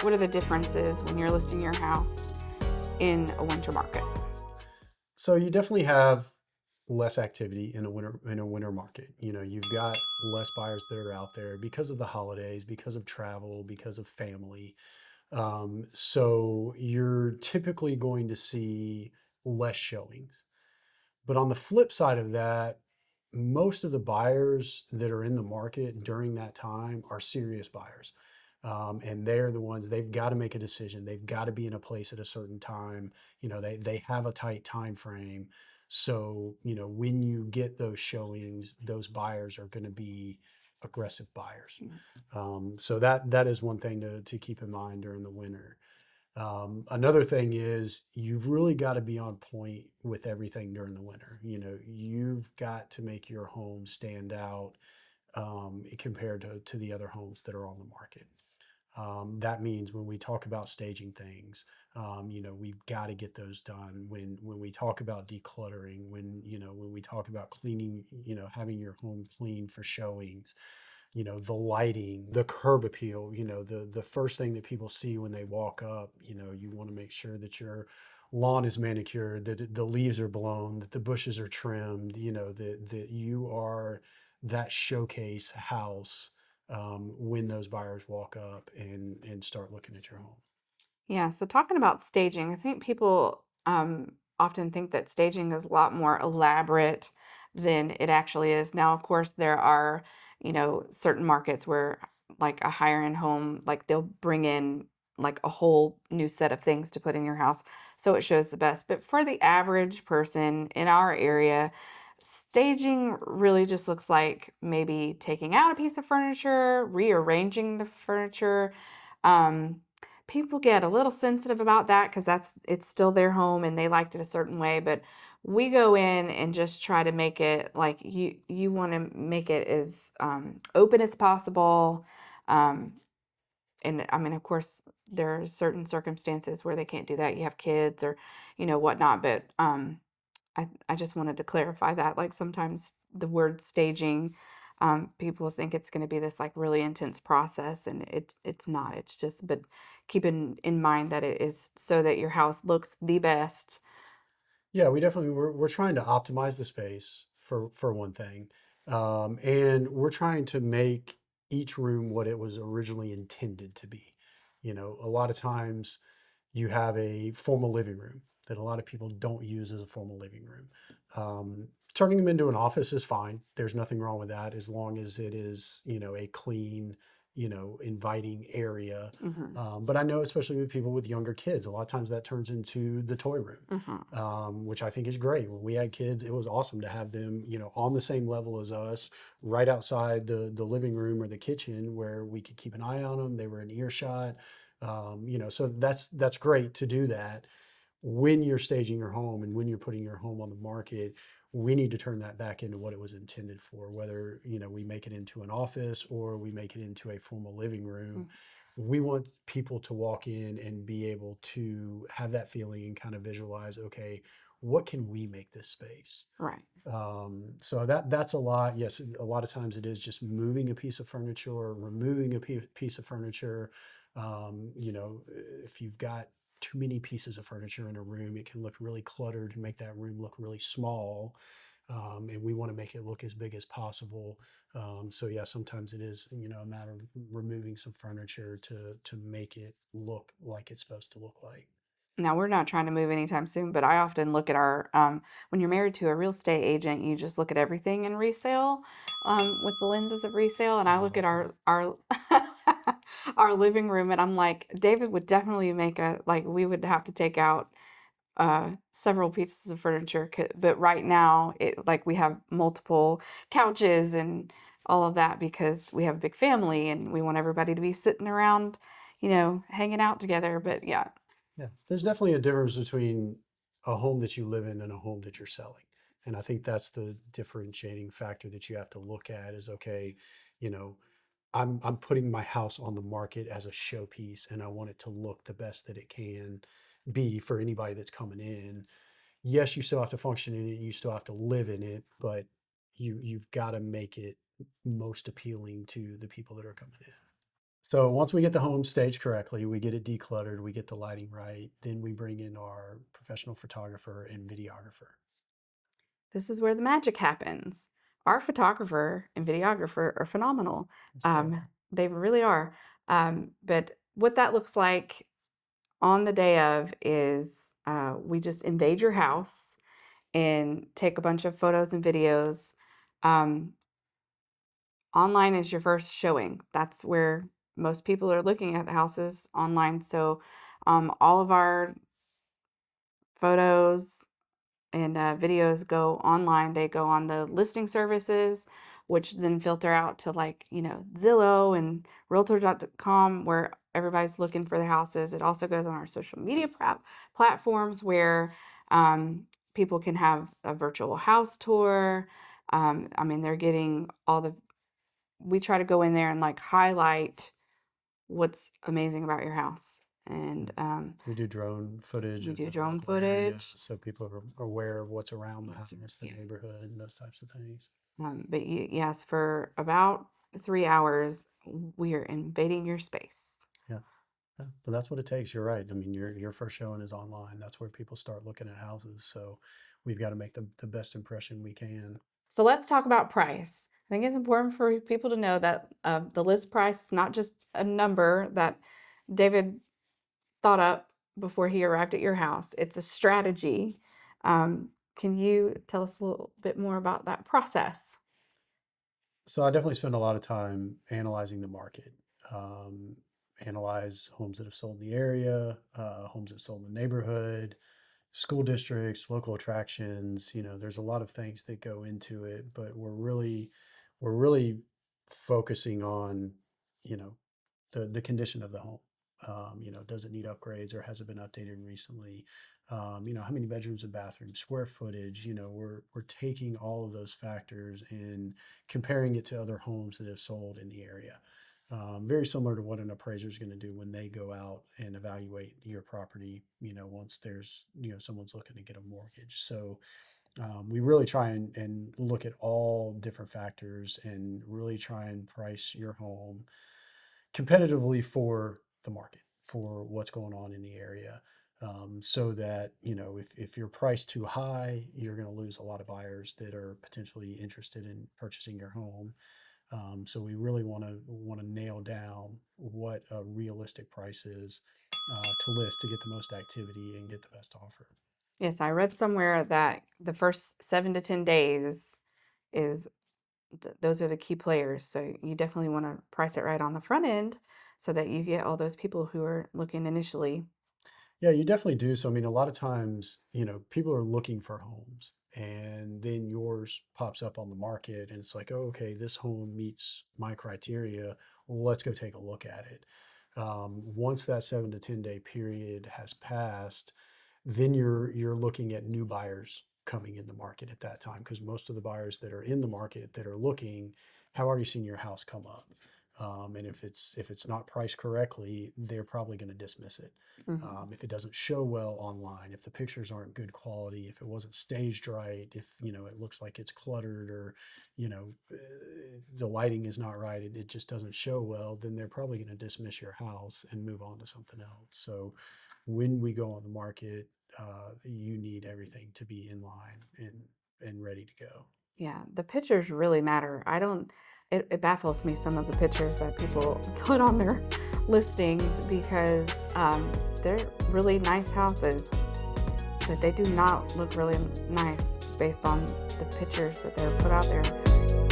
What are the differences when you're listing your house in a winter market? So you definitely have less activity in a winter market. You've got less buyers that are out there because of the holidays, because of travel, because of family. So you're typically going to see less showings. But on the flip side of that, most of the buyers that are in the market during that time are serious buyers. And they're the ones they've got to make a decision. They've got to be in a place at a certain time. They have a tight time frame. So, when you get those showings, those buyers are going to be aggressive buyers. Mm. So that is one thing to keep in mind during the winter. Another thing is you've really got to be on point with everything during the winter. You've got to make your home stand out compared to the other homes that are on the market. That means when we talk about staging things, we've got to get those done. When we talk about decluttering, when we talk about cleaning, having your home clean for showings, the lighting, the curb appeal, the first thing that people see when they walk up, you want to make sure that your lawn is manicured, that the leaves are blown, that the bushes are trimmed, that you are that showcase house when those buyers walk up and start looking at your home. Yeah, so talking about staging, I think people often think that staging is a lot more elaborate than it actually is. Now, of course, there are, certain markets where like a higher end home, like they'll bring in like a whole new set of things to put in your house so it shows the best. But for the average person in our area, staging really just looks like maybe taking out a piece of furniture, rearranging the furniture. Um, People get a little sensitive about that because it's still their home and they liked it a certain way, but we go in and just try to make it like you want to make it as open as possible. um, and I mean, of course, there are certain circumstances where they can't do that. You have kids or whatnot, but I just wanted to clarify that. Like sometimes the word staging, people think it's going to be this like really intense process, and it's not. It's just, but keep in mind that it is so that your house looks the best. Yeah, we're trying to optimize the space for one thing, and we're trying to make each room what it was originally intended to be. A lot of times you have a formal living room that a lot of people don't use as a formal living room. Turning them into an office is fine. There's nothing wrong with that as long as it is, a clean, inviting area. Hmm. But I know, especially with people with younger kids, a lot of times that turns into the toy room, Hmm. which I think is great. When we had kids, it was awesome to have them, on the same level as us, right outside the living room or the kitchen where we could keep an eye on them. They were in earshot. So that's great to do that. When you're staging your home and when you're putting your home on the market, we need to turn that back into what it was intended for, whether, we make it into an office or we make it into a formal living room. We want people to walk in and be able to have that feeling and kind of visualize, okay, what can we make this space? Right. So that's a lot. Yes, a lot of times it is just moving a piece of furniture or removing a piece of furniture. If you've got too many pieces of furniture in a room, it can look really cluttered and make that room look really small. And we want to make it look as big as possible. So yeah, sometimes it is, a matter of removing some furniture to make it look like it's supposed to look like. Now, we're not trying to move anytime soon, but I often look at our, when you're married to a real estate agent, you just look at everything in resale, with the lenses of resale. And I look at Okay. our our living room, and I'm like, David would definitely make a like we would have to take out several pieces of furniture, but right now it like we have multiple couches and all of that because we have a big family and we want everybody to be sitting around, hanging out together. But yeah. Yeah, there's definitely a difference between a home that you live in and a home that you're selling. And I think that's the differentiating factor that you have to look at is okay, you know, I'm putting my house on the market as a showpiece and I want it to look the best that it can be for anybody that's coming in. Yes, you still have to function in it, you still have to live in it, but you've got to make it most appealing to the people that are coming in. So once we get the home staged correctly, we get it decluttered, we get the lighting right, then we bring in our professional photographer and videographer. This is where the magic happens. Our photographer and videographer are phenomenal. Yes, they are. They really are. But what that looks like on the day of is we just invade your house and take a bunch of photos and videos. Um, Online is your first showing. That's where most people are looking at the houses online. So all of our photos and videos go online. They go on the listing services, which then filter out to like, Zillow and realtor.com where everybody's looking for the houses. It also goes on our social media platforms where people can have a virtual house tour. I mean, they're getting we try to go in there and like highlight what's amazing about your house. And We do drone footage we of do the drone local area footage. so people are aware of what's around the house, the Yeah. neighborhood, and those types of things. But yes, for about 3 hours, we are invading your space. Yeah. Yeah. But that's what it takes. You're right. I mean, your first showing is online. That's where people start looking at houses. So we've got to make the best impression we can. So let's talk about price. I think it's important for people to know that the list price is not just a number that David thought up before he arrived at your house. It's a strategy. Can you tell us a little bit more about that process? So I definitely spend a lot of time analyzing the market. Um, Analyze homes that have sold in the area, homes that have sold in the neighborhood, school districts, local attractions. There's a lot of things that go into it, but we're really focusing on, you know, the condition of the home. Does it need upgrades or has it been updated recently? How many bedrooms and bathrooms, square footage? We're taking all of those factors and comparing it to other homes that have sold in the area. Very similar to what an appraiser is going to do when they go out and evaluate your property. Once there's someone's looking to get a mortgage. So we really try and look at all different factors and really try and price your home competitively for the market, for what's going on in the area. So that, if you're priced too high, you're going to lose a lot of buyers that are potentially interested in purchasing your home. So we really want to nail down what a realistic price is to list to get the most activity and get the best offer. Yes, I read somewhere that the first 7 to 10 days is those are the key players. So you definitely want to price it right on the front end so that you get all those people who are looking initially. Yeah, you definitely do. So, I mean, a lot of times, people are looking for homes and then yours pops up on the market and it's like, oh, okay, this home meets my criteria. Let's go take a look at it. Once that 7 to 10 day period has passed, then you're looking at new buyers coming in the market at that time because most of the buyers that are in the market that are looking have already seen your house come up. And if it's not priced correctly, they're probably going to dismiss it. Mhm. If it doesn't show well online, if the pictures aren't good quality, if it wasn't staged right, if it looks like it's cluttered or the lighting is not right, it just doesn't show well, then they're probably going to dismiss your house and move on to something else. So when we go on the market, you need everything to be in line and ready to go. Yeah, the pictures really matter. I don't, it baffles me some of the pictures that people put on their listings because they're really nice houses, but they do not look really nice based on the pictures that they're put out there.